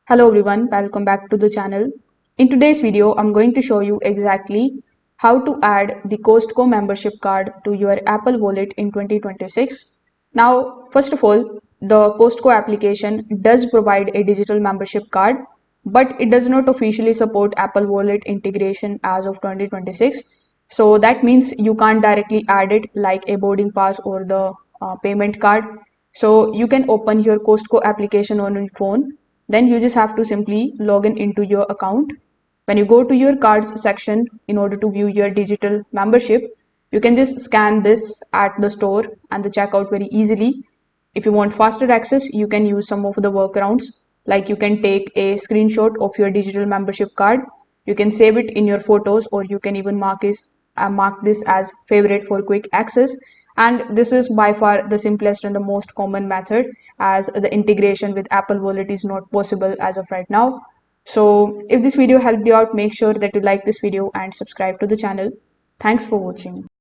Hello everyone, welcome back to the channel. In today's video, I'm going to show you exactly how to add the Costco membership card to your Apple Wallet in 2026. Now, first of all, the Costco application does provide a digital membership card, but it does not officially support Apple Wallet integration as of 2026. So that means you can't directly add it like a boarding pass or the payment card. So you can open your Costco application on your phone. Then you just have to simply log in into your account. When you go to your cards section in order to view your digital membership, you can just scan this at the store and the checkout very easily. If you want faster access, you can use some of the workarounds, like you can take a screenshot of your digital membership card, you can save it in your photos, or you can even mark this as favorite for quick access. And this is by far the simplest and the most common method, as the integration with Apple Wallet is not possible as of right now. So if this video helped you out, make sure that you like this video and subscribe to the channel. Thanks for watching.